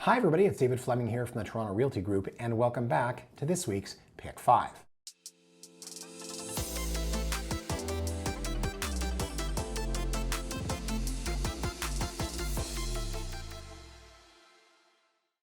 Hi everybody, it's David Fleming here from the Toronto Realty Group, and welcome back to this week's Pick 5.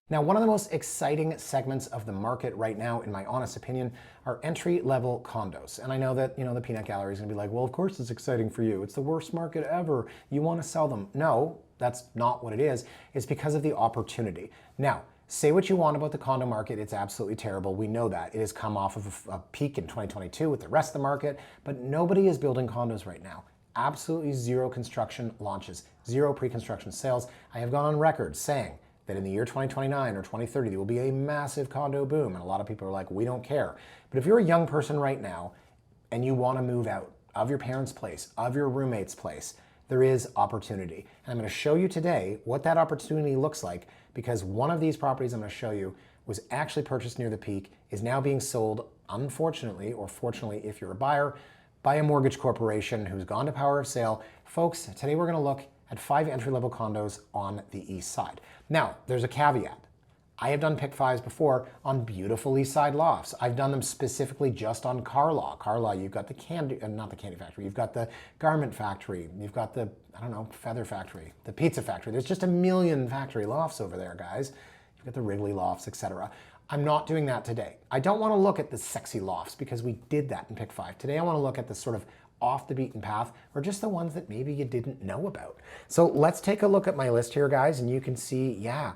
Now, one of the most exciting segments of the market right now, in my honest opinion, are entry-level condos. And I know that, the peanut gallery is going to be like, well, of course it's exciting for you. It's the worst market ever. You want to sell them. No, that's not what it is. It's because of the opportunity. Now, say what you want about the condo market, it's absolutely terrible. We know that. It has come off of a peak in 2022 with the rest of the market, but nobody is building condos right now. Absolutely zero construction launches, zero pre-construction sales. I have gone on record saying that in the year 2029 or 2030, there will be a massive condo boom. And a lot of people are like, we don't care. But if you're a young person right now and you want to move out of your parents' place, of your roommate's place, there is opportunity. And I'm going to show you today what that opportunity looks like, because one of these properties I'm going to show you was actually purchased near the peak, is now being sold, unfortunately, or fortunately if you're a buyer, by a mortgage corporation who's gone to power of sale. Folks, today we're going to look at 5 entry-level condos on the east side. Now, there's a caveat. I have done pick 5s before on beautiful east side lofts. I've done them specifically just on Carlaw. Carlaw, you've got the not the candy factory, you've got the garment factory, you've got the, feather factory, the pizza factory. There's just a million factory lofts over there, guys. You've got the Wrigley lofts, etc. I'm not doing that today. I don't want to look at the sexy lofts because we did that in pick 5. Today I want to look at the sort of off the beaten path, or just the ones that maybe you didn't know about. So let's take a look at my list here, guys, and you can see, yeah,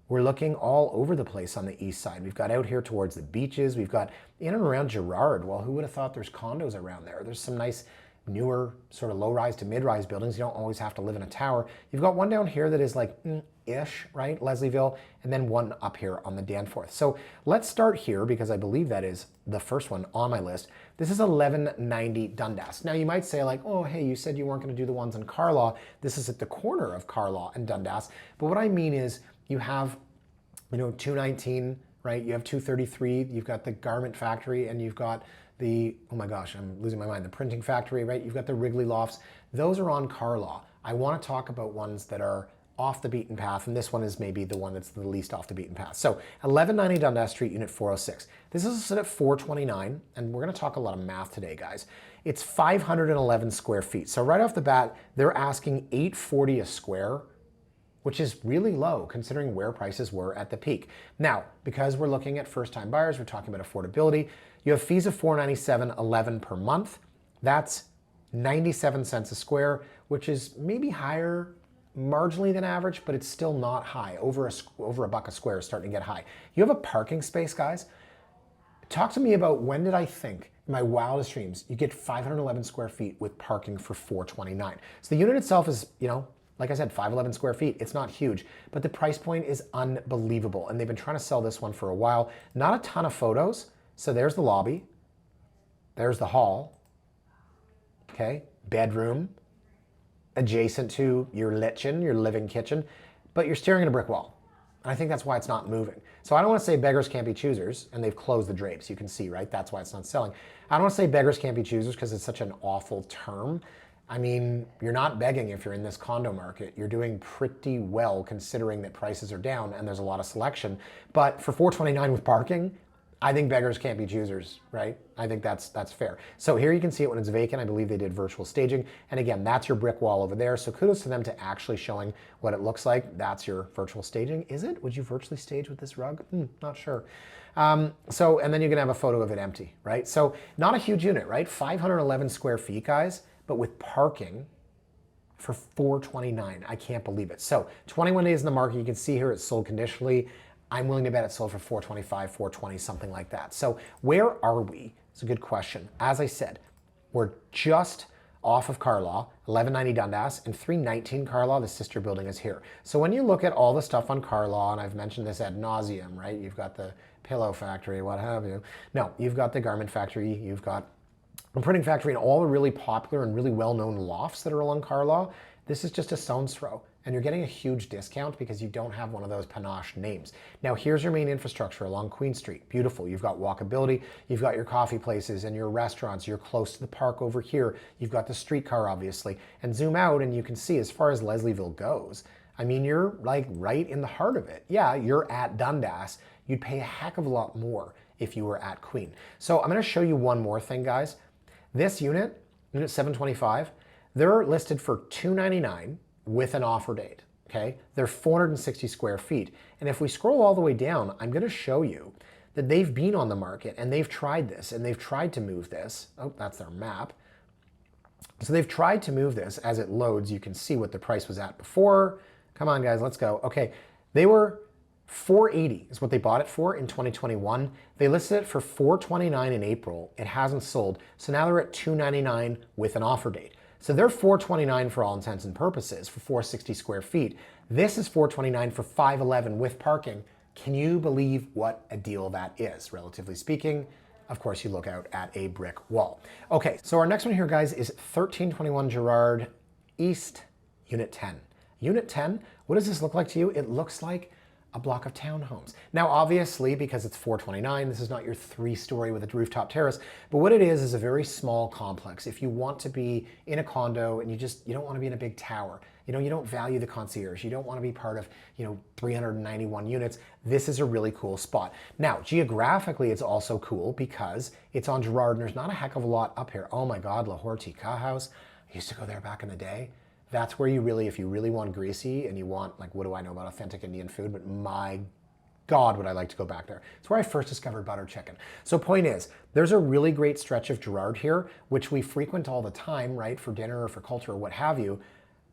we're looking all over the place on the east side. We've got out here towards the beaches. We've got in and around Gerrard. Well, who would have thought there's condos around there? There's some nice newer sort of low-rise to mid-rise buildings. You don't always have to live in a tower. You've got one down here that is like ish, right? Leslieville, and then one up here on the Danforth. So let's start here because I believe that is the first one on my list. This is 1190 Dundas. Now you might say like, oh, hey, you said you weren't going to do the ones on Carlaw. This is at the corner of Carlaw and Dundas. But what I mean is you have, 219, right? You have 233. You've got the garment factory, and you've got the, oh my gosh, I'm losing my mind, the printing factory, right? You've got the Wrigley lofts. Those are on Carlaw. I want to talk about ones that are off the beaten path, and this one is maybe the one that's the least off the beaten path. So 1190 Dundas Street, Unit 406. This is set at 429, and we're going to talk a lot of math today, guys. It's 511 square feet. So right off the bat, they're asking $840 a square, which is really low considering where prices were at the peak. Now, because we're looking at first-time buyers, we're talking about affordability. You have fees of $497.11 per month. That's 97 cents a square, which is maybe higher marginally than average, but it's still not high. Over a buck a square is starting to get high. You have a parking space, guys. Talk to me about when did I think in my wildest dreams you get 511 square feet with parking for $429. So the unit itself is, like I said, 511 square feet. It's not huge, but the price point is unbelievable. And they've been trying to sell this one for a while. Not a ton of photos. So there's the lobby. There's the hall. Okay, bedroom adjacent to your living kitchen, but you're staring at a brick wall. And I think that's why it's not moving. So I don't want to say beggars can't be choosers, and they've closed the drapes. You can see, right? That's why it's not selling. I don't want to say beggars can't be choosers because it's such an awful term. I mean, you're not begging if you're in this condo market. You're doing pretty well considering that prices are down and there's a lot of selection. But for $429 with parking, I think beggars can't be choosers, right? I think that's fair. So here you can see it when it's vacant. I believe they did virtual staging. And again, that's your brick wall over there. So kudos to them to actually showing what it looks like. That's your virtual staging. Is it? Would you virtually stage with this rug? Not sure. And then you're gonna have a photo of it empty, right? So not a huge unit, right? 511 square feet, guys, but with parking for $429. I can't believe it. So 21 days in the market. You can see here it's sold conditionally. I'm willing to bet it sold for $425, $420, something like that. So where are we? It's a good question. As I said, we're just off of Carlaw, 1190 Dundas, and 319 Carlaw, the sister building is here. So when you look at all the stuff on Carlaw, and I've mentioned this ad nauseum, right? You've got the pillow factory, what have you. No, you've got the garment factory, you've got a printing factory, and all the really popular and really well-known lofts that are along Carlaw. This is just a stone's throw. And you're getting a huge discount because you don't have one of those panache names. Now here's your main infrastructure along Queen Street. Beautiful. You've got walkability, you've got your coffee places and your restaurants, you're close to the park over here, you've got the streetcar obviously. And zoom out and you can see as far as Leslieville goes, I mean, you're like right in the heart of it. Yeah, you're at Dundas. You'd pay a heck of a lot more if you were at Queen. So I'm gonna show you one more thing, guys. This unit 725, they're listed for $299 with an offer date, okay? They're 460 square feet. And if we scroll all the way down, I'm gonna show you that they've been on the market and they've tried this and they've tried to move this. Oh, that's their map. So they've tried to move this. As it loads, you can see what the price was at before. Come on, guys, let's go. Okay, they were $480 is what they bought it for in 2021. They listed it for $429 in April. It hasn't sold. So now they're at $299 with an offer date. So they're $429 for all intents and purposes for 460 square feet. This is $429 for 511 with parking. Can you believe what a deal that is, relatively speaking? Of course, you look out at a brick wall. Okay, so our next one here, guys, is 1321 Gerrard East, Unit 10. Unit 10, what does this look like to you? It looks like a block of townhomes. Now, obviously, because it's 429, this is not your 3-story with a rooftop terrace, but what it is a very small complex. If you want to be in a condo and you don't want to be in a big tower, you don't value the concierge, you don't want to be part of, 391 units, this is a really cool spot. Now, geographically, it's also cool because it's on Gerrard and there's not a heck of a lot up here. Oh my God, La Hortica House. I used to go there back in the day. That's where you really, if you really want greasy and you want, like, what do I know about authentic Indian food, but my God, would I like to go back there. It's where I first discovered butter chicken. So point is, there's a really great stretch of Gerrard here, which we frequent all the time, right, for dinner or for culture or what have you,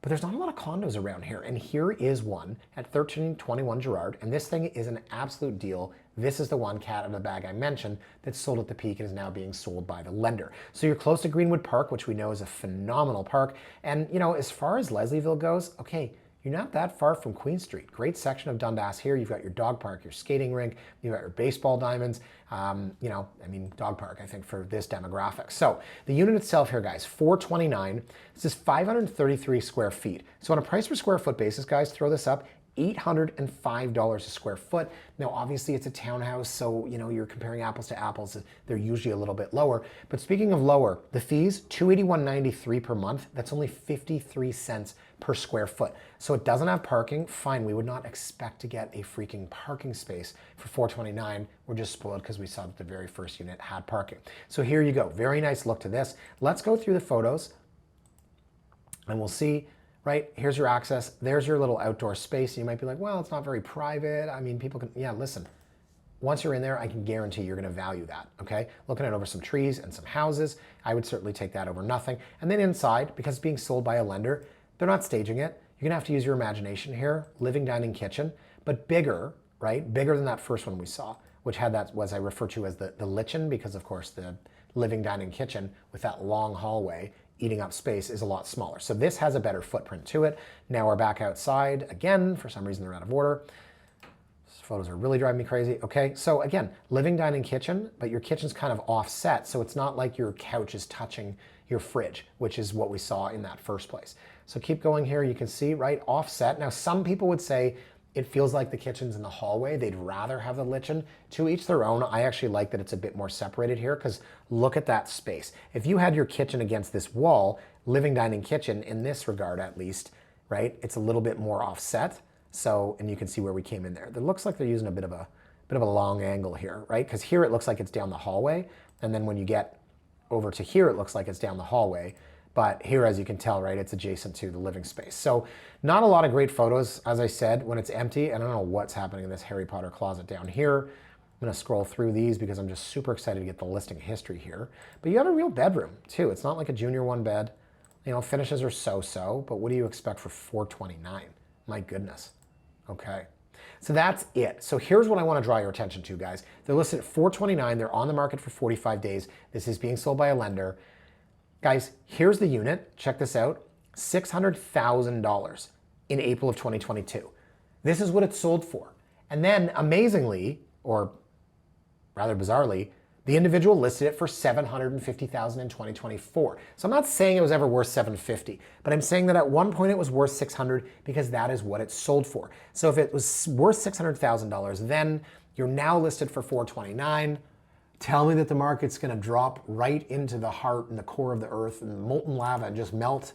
but there's not a lot of condos around here. And here is one at 1321 Gerrard, and this thing is an absolute deal. This is the one cat out of the bag I mentioned that sold at the peak and is now being sold by the lender. So you're close to Greenwood Park, which we know is a phenomenal park. And as far as Leslieville goes, okay, you're not that far from Queen Street. Great section of Dundas here. You've got your dog park, your skating rink, you've got your baseball diamonds. Dog park, I think, for this demographic. So the unit itself here, guys, $429. This is 533 square feet. So on a price per square foot basis, guys, throw this up. $805 a square foot. Now, obviously, it's a townhouse, so you're comparing apples to apples. They're usually a little bit lower. But speaking of lower, the fees, $281.93 per month. That's only 53 cents per square foot. So it doesn't have parking. Fine, we would not expect to get a freaking parking space for $429. We're just spoiled because we saw that the very first unit had parking. So here you go. Very nice look to this. Let's go through the photos, and we'll see. Right, here's your access. There's your little outdoor space. You might be like, well, it's not very private. I mean, people can, yeah, listen. Once you're in there, I can guarantee you're gonna value that, okay? Looking at over some trees and some houses, I would certainly take that over nothing. And then inside, because it's being sold by a lender, they're not staging it. You're gonna have to use your imagination here. Living, dining, kitchen, but bigger, right? Bigger than that first one we saw, which had that, was I refer to as the lichen, because of course the living, dining, kitchen with that long hallway eating up space is a lot smaller. So this has a better footprint to it. Now we're back outside again. For some reason, they're out of order. These photos are really driving me crazy. Okay, so again, living, dining, kitchen, but your kitchen's kind of offset. So it's not like your couch is touching your fridge, which is what we saw in that first place. So keep going here. You can see, right, offset. Now, some people would say it feels like the kitchen's in the hallway. They'd rather have the lichen. To each their own. I actually like that it's a bit more separated here because look at that space. If you had your kitchen against this wall, living, dining, kitchen, in this regard at least, right, it's a little bit more offset. So, and you can see where we came in there. It looks like they're using a bit of a long angle here, right? Because here it looks like it's down the hallway. And then when you get over to here, it looks like it's down the hallway. But here, as you can tell, right, it's adjacent to the living space. So not a lot of great photos, as I said, when it's empty. And I don't know what's happening in this Harry Potter closet down here. I'm gonna scroll through these because I'm just super excited to get the listing history here. But you have a real bedroom too. It's not like a junior one bed. Finishes are so-so, but what do you expect for $429? My goodness. Okay. So that's it. So here's what I want to draw your attention to, guys. They're listed at $429. They're on the market for 45 days. This is being sold by a lender. Guys, here's the unit. Check this out. $600,000 in April of 2022. This is what it sold for. And then amazingly, or rather bizarrely, the individual listed it for $750,000 in 2024. So I'm not saying it was ever worth $750, but I'm saying that at one point it was worth $600 because that is what it sold for. So if it was worth $600,000, then you're now listed for $429. Tell me that the market's gonna drop right into the heart and the core of the earth and molten lava and just melt.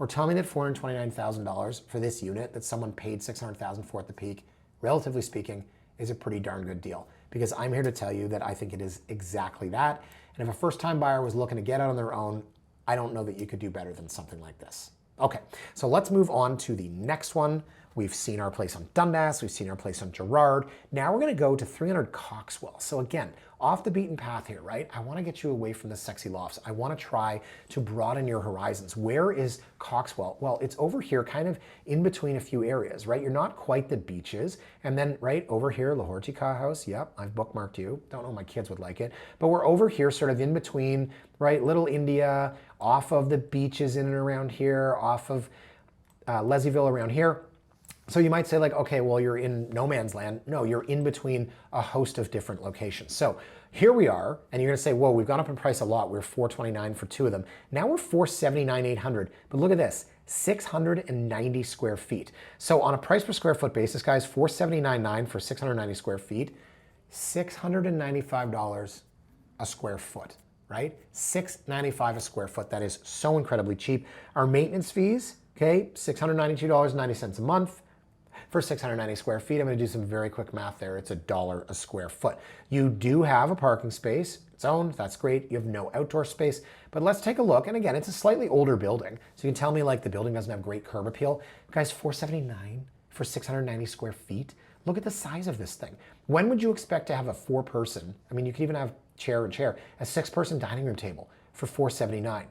or tell me that $429,000 for this unit that someone paid $600,000 for at the peak, relatively speaking, is a pretty darn good deal. Because I'm here to tell you that I think it is exactly that. And if a first-time buyer was looking to get out on their own, I don't know that you could do better than something like this. Okay, so let's move on to the next one. We've seen our place on Dundas, we've seen our place on Gerrard. Now we're gonna go to 300 Coxwell. So again, off the beaten path here, right? I wanna get you away from the sexy lofts. I wanna try to broaden your horizons. Where is Coxwell? Well, it's over here, kind of in between a few areas, right? You're not quite the beaches. And then right over here, Lahorty House, yep, I've bookmarked you. Don't know, my kids would like it. But we're over here sort of in between, right? Little India, off of the beaches in and around here, off of Leslieville around here. So you might say like, okay, well, you're in no man's land. No, you're in between a host of different locations. So here we are, and you're gonna say, whoa, we've gone up in price a lot. We're $429 for two of them. Now we're $479, $800. But look at this, 690 square feet. So on a price per square foot basis, guys, $479.9 for 690 square feet, $695 a square foot, right? $695 a square foot. That is so incredibly cheap. Our maintenance fees, okay, $692.90 a month. For 690 square feet, I'm gonna do some very quick math there. It's $1 a square foot. You do have a parking space, it's owned, that's great. You have no outdoor space, but let's take a look. And again, it's a slightly older building. So you can tell me like the building doesn't have great curb appeal. Guys, $479 for 690 square feet. Look at the size of this thing. When would you expect to have a four-person, I mean, you could even have chair and chair, a six-person dining room table for $479.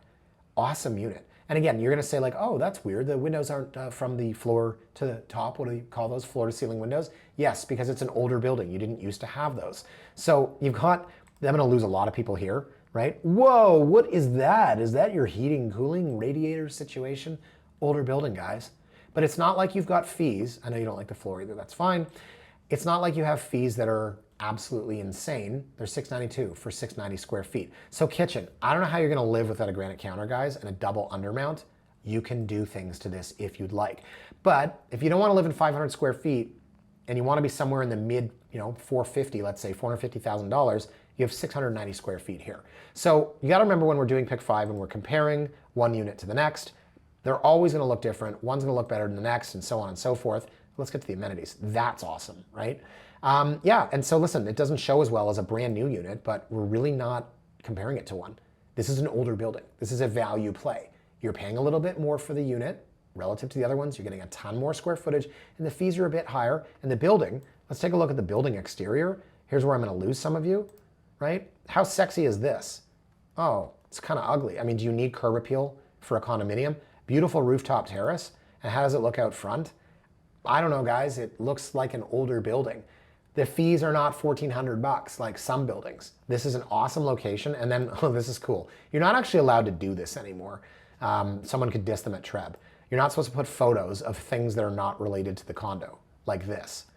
Awesome unit. And again, you're gonna say like, oh, that's weird. The windows aren't from the floor to the top. What do you call those? Floor to ceiling windows? Yes, because it's an older building. You didn't used to have those. So you've got, I'm gonna lose a lot of people here, right? Whoa, what is that? Is that your heating, cooling, radiator situation? Older building, guys. But it's not like you've got fees. I know you don't like the floor either, that's fine. It's not like you have fees that are absolutely insane. They're $692 for 690 square feet. So kitchen, I don't know how you're gonna live without a granite counter, guys, and a double undermount. You can do things to this if you'd like. But if you don't wanna live in 500 square feet and you wanna be somewhere in the mid, 450, let's say $450,000, you have 690 square feet here. So you gotta remember when we're doing pick five and we're comparing one unit to the next, they're always gonna look different. One's gonna look better than the next and so on and so forth. Let's get to the amenities. That's awesome, right? Yeah, and so listen, it doesn't show as well as a brand new unit, but we're really not comparing it to one. This is an older building. This is a value play. You're paying a little bit more for the unit relative to the other ones. You're getting a ton more square footage, and the fees are a bit higher. And the building, let's take a look at the building exterior. Here's where I'm gonna lose some of you, right? How sexy is this? Oh, it's kind of ugly. I mean, do you need curb appeal for a condominium? Beautiful rooftop terrace. And how does it look out front? I don't know, guys. It looks like an older building. The fees are not $1,400 like some buildings. This is an awesome location. And then, oh, this is cool. You're not actually allowed to do this anymore. Someone could diss them at Treb. You're not supposed to put photos of things that are not related to the condo, like this.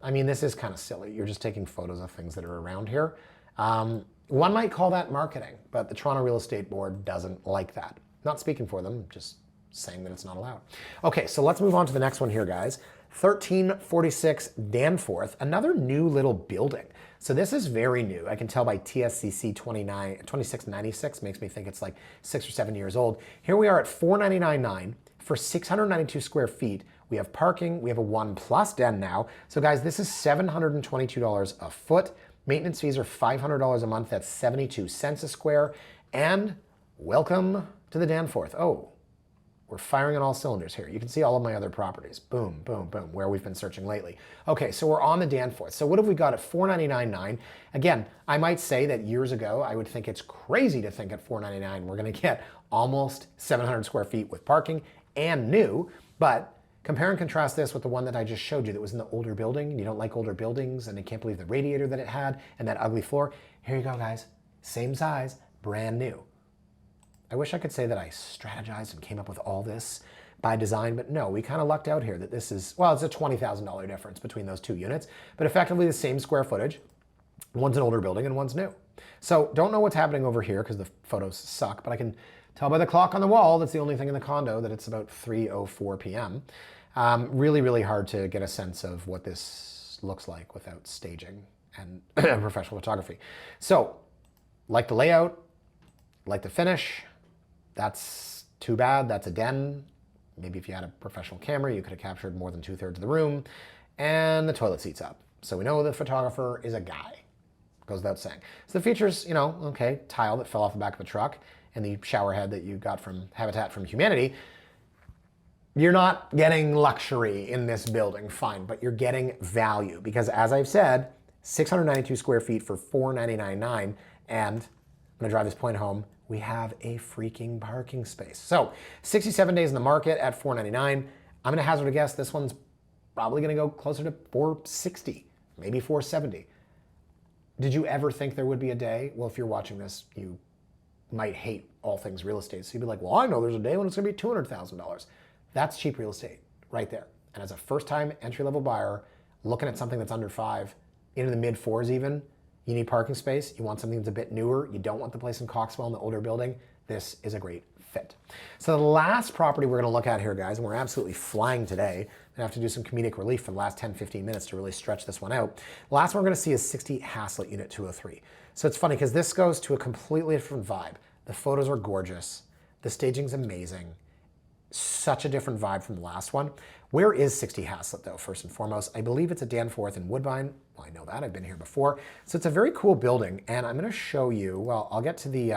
I mean, this is kind of silly. You're just taking photos of things that are around here. One might call that marketing, but the Toronto Real Estate Board doesn't like that. Not speaking for them, just saying that it's not allowed. Okay, so let's move on to the next one here, guys. 1346 Danforth, another new little building. So this is very new. I can tell by TSCC 2696, makes me think it's like 6 or 7 years old. Here we are at $499.9 for 692 square feet. We have parking, we have a 1+ den now. So guys, this is $722 a foot. Maintenance fees are $500 a month, that's 72 cents a square. And welcome to the Danforth. Oh, we're firing on all cylinders here. You can see all of my other properties. Boom, boom, boom, where we've been searching lately. Okay, so we're on the Danforth. So what have we got at $499.9? Again, I might say that years ago, I would think it's crazy to think at $499 we're gonna get almost 700 square feet with parking and new, but compare and contrast this with the one that I just showed you that was in the older building, and you don't like older buildings, and you can't believe the radiator that it had, and that ugly floor. Here you go, guys. Same size, brand new. I wish I could say that I strategized and came up with all this by design, but no, we kind of lucked out here that this is, well, it's a $20,000 difference between those two units, but effectively the same square footage. One's an older building and one's new. So don't know what's happening over here because the photos suck, but I can tell by the clock on the wall, that's the only thing in the condo, that it's about 3:04 p.m. Really, really hard to get a sense of what this looks like without staging and professional photography. So, like the layout, like the finish. That's too bad. That's a den. Maybe if you had a professional camera, you could have captured more than 2/3 of the room. And the toilet seat's up. So we know the photographer is a guy. Goes without saying. So the features, you know, okay, tile that fell off the back of a truck and the shower head that you got from Habitat from Humanity. You're not getting luxury in this building, fine, but you're getting value because as I've said, 692 square feet for $499.9, and I'm gonna drive this point home, we have a freaking parking space. So 67 days in the market at $499. I'm gonna hazard a guess this one's probably gonna go closer to $460, maybe $470. Did you ever think there would be a day? Well, if you're watching this, you might hate all things real estate. So you'd be like, well, I know there's a day when it's gonna be $200,000. That's cheap real estate right there. And as a first-time entry-level buyer, looking at something that's under 5, into the mid-4s even, you need parking space, you want something that's a bit newer, you don't want the place in Coxwell in the older building, this is a great fit. So the last property we're gonna look at here, guys, and we're absolutely flying today, I have to do some comedic relief for the last 10, 15 minutes to really stretch this one out. The last one we're gonna see is 60 Haslett Unit 203. So it's funny because this goes to a completely different vibe. The photos are gorgeous, the staging's amazing, such a different vibe from the last one. Where is 60 Haslett though, first and foremost? I believe it's a Danforth in Woodbine. Well, I know that, I've been here before. So it's a very cool building and I'm gonna show you, well, I'll get to the,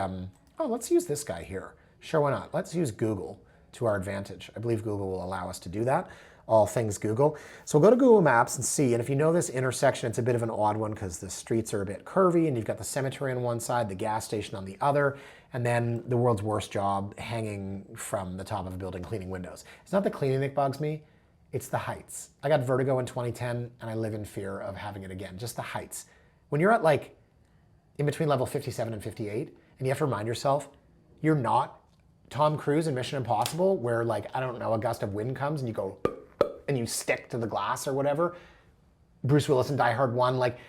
let's use this guy here. Sure, why not? Let's use Google to our advantage. I believe Google will allow us to do that. All things Google. So we'll go to Google Maps and see, and if you know this intersection, it's a bit of an odd one because the streets are a bit curvy and you've got the cemetery on one side, the gas station on the other, and then the world's worst job hanging from the top of a building cleaning windows. It's not the cleaning that bugs me, it's the heights. I got vertigo in 2010 and I live in fear of having it again, just the heights. When you're at like in between level 57 and 58, and you have to remind yourself, you're not Tom Cruise in Mission Impossible where like, I don't know, a gust of wind comes and you go, and you stick to the glass or whatever. Bruce Willis in Die Hard 1, like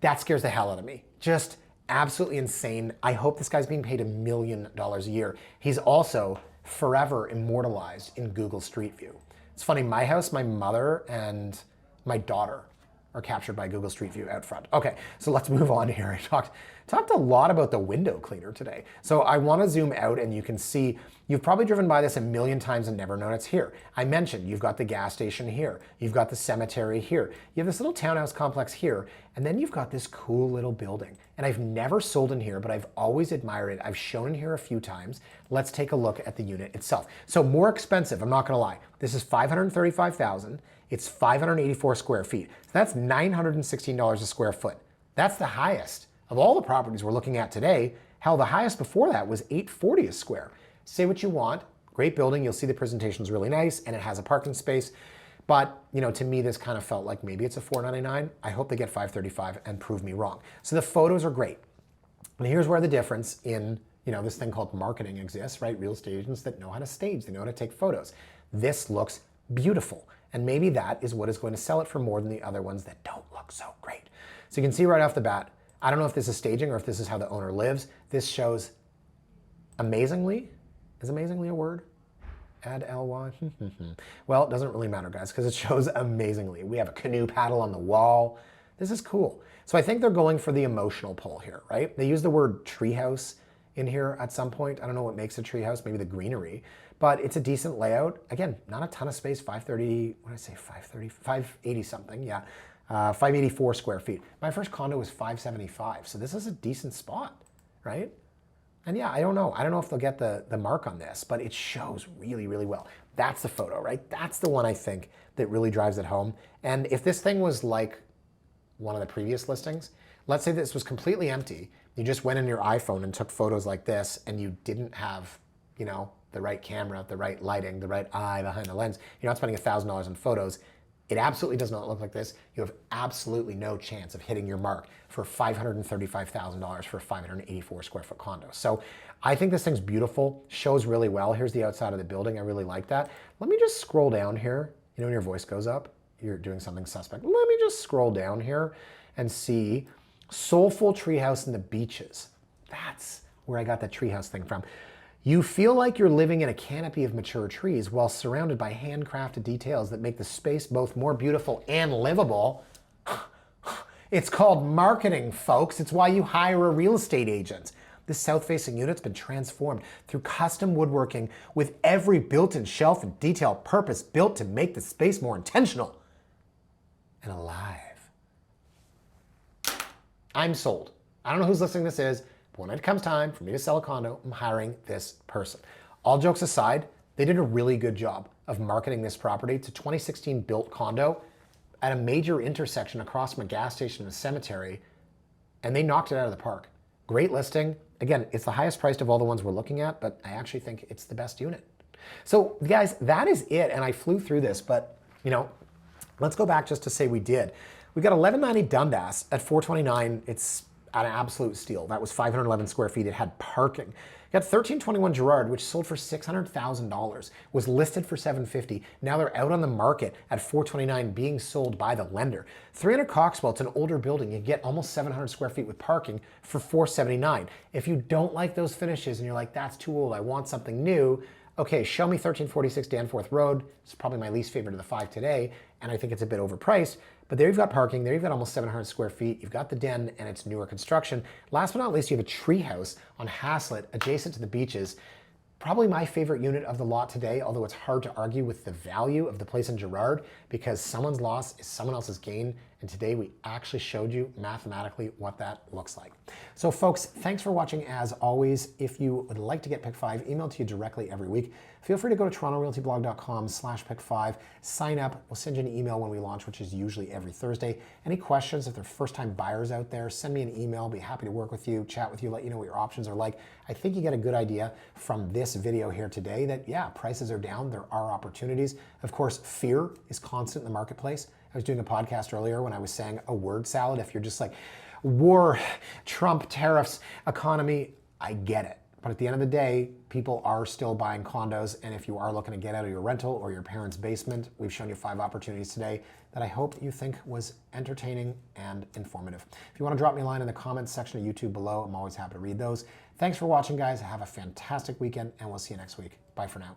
that scares the hell out of me. Just absolutely insane. I hope this guy's being paid $1 million a year. He's also forever immortalized in Google Street View. It's funny, my house, my mother, and my daughter are captured by Google Street View out front. Okay, so let's move on here. I talked a lot about the window cleaner today. So I want to zoom out and you can see, you've probably driven by this 1 million times and never known it's here. I mentioned you've got the gas station here, you've got the cemetery here, you have this little townhouse complex here, and then you've got this cool little building. And I've never sold in here, but I've always admired it. I've shown in here a few times. Let's take a look at the unit itself. So more expensive, I'm not gonna lie. This is $535,000. It's 584 square feet. So that's $916 a square foot. That's the highest of all the properties we're looking at today. Hell, the highest before that was $840 a square. Say what you want, great building. You'll see the presentation's really nice and it has a parking space. But you know, to me, this kind of felt like maybe it's a $499. I hope they get $535 and prove me wrong. So the photos are great. And here's where the difference in, you know, this thing called marketing exists, right? Real estate agents that know how to stage, they know how to take photos. This looks beautiful. And maybe that is what is going to sell it for more than the other ones that don't look so great. So you can see right off the bat, I don't know if this is staging or if this is how the owner lives. This shows amazingly. Is amazingly a word? Add ly. Well, it doesn't really matter, guys, because it shows amazingly. We have a canoe paddle on the wall. This is cool. So I think they're going for the emotional pull here, right? They use the word treehouse in here at some point. I don't know what makes a treehouse, maybe the greenery, but it's a decent layout. Again, not a ton of space, 530, what did I say, 530, 580 something, yeah. 584 square feet. My first condo was 575, so this is a decent spot, right? And yeah, I don't know if they'll get the mark on this, but it shows really, really well. That's the photo, right? That's the one I think that really drives it home. And if this thing was like one of the previous listings, let's say this was completely empty, you just went in your iPhone and took photos like this and you didn't have, you know, the right camera, the right lighting, the right eye behind the lens, you're not spending $1,000 on photos. It absolutely does not look like this. You have absolutely no chance of hitting your mark for $535,000 for a 584 square foot condo. So I think this thing's beautiful, shows really well. Here's the outside of the building. I really like that. Let me just scroll down here. You know when your voice goes up, you're doing something suspect. Let me just scroll down here and see soulful treehouse in the beaches. That's where I got that treehouse thing from. You feel like you're living in a canopy of mature trees while surrounded by handcrafted details that make the space both more beautiful and livable. It's called marketing, folks. It's why you hire a real estate agent. This south-facing unit's been transformed through custom woodworking with every built-in shelf and detail purpose built to make the space more intentional and alive. I'm sold. I don't know whose listening this is, but when it comes time for me to sell a condo, I'm hiring this person. All jokes aside, they did a really good job of marketing this property. It's a 2016 built condo at a major intersection across from a gas station and a cemetery, and they knocked it out of the park. Great listing. Again, it's the highest priced of all the ones we're looking at, but I actually think it's the best unit. So guys, that is it, and I flew through this, but let's go back just to say we did. We got 1190 Dundas at 429. It's an absolute steal. That was 511 square feet. It had parking. You got 1321 Gerrard, which sold for $600,000, was listed for $750. Now they're out on the market at $429, being sold by the lender. 300 Coxwell, it's an older building. You get almost 700 square feet with parking for $479. If you don't like those finishes and you're like, that's too old, I want something new, okay, show me 1346 Danforth Road. It's probably my least favorite of the 5 today, and I think it's a bit overpriced. But there you've got parking, there you've got almost 700 square feet, you've got the den, and it's newer construction. Last but not least, you have a tree house on Haslett, adjacent to the beaches. Probably my favorite unit of the lot today, although it's hard to argue with the value of the place in Gerrard, because someone's loss is someone else's gain, and today we actually showed you mathematically what that looks like. So folks, thanks for watching as always. If you would like to get Pick 5 emailed to you directly every week, feel free to go to torontorealtyblog.com/pick5, sign up, we'll send you an email when we launch, which is usually every Thursday. Any questions, if they're first-time buyers out there, send me an email, I'll be happy to work with you, chat with you, let you know what your options are like. I think you get a good idea from this video here today that, yeah, prices are down, there are opportunities. Of course, fear is constant in the marketplace. I was doing a podcast earlier when I was saying a word salad. If you're just like, war, Trump, tariffs, economy, I get it. But at the end of the day, people are still buying condos, and if you are looking to get out of your rental or your parents' basement, we've shown you 5 opportunities today that I hope you think was entertaining and informative. If you want to drop me a line in the comments section of YouTube below, I'm always happy to read those. Thanks for watching, guys. Have a fantastic weekend, and we'll see you next week. Bye for now.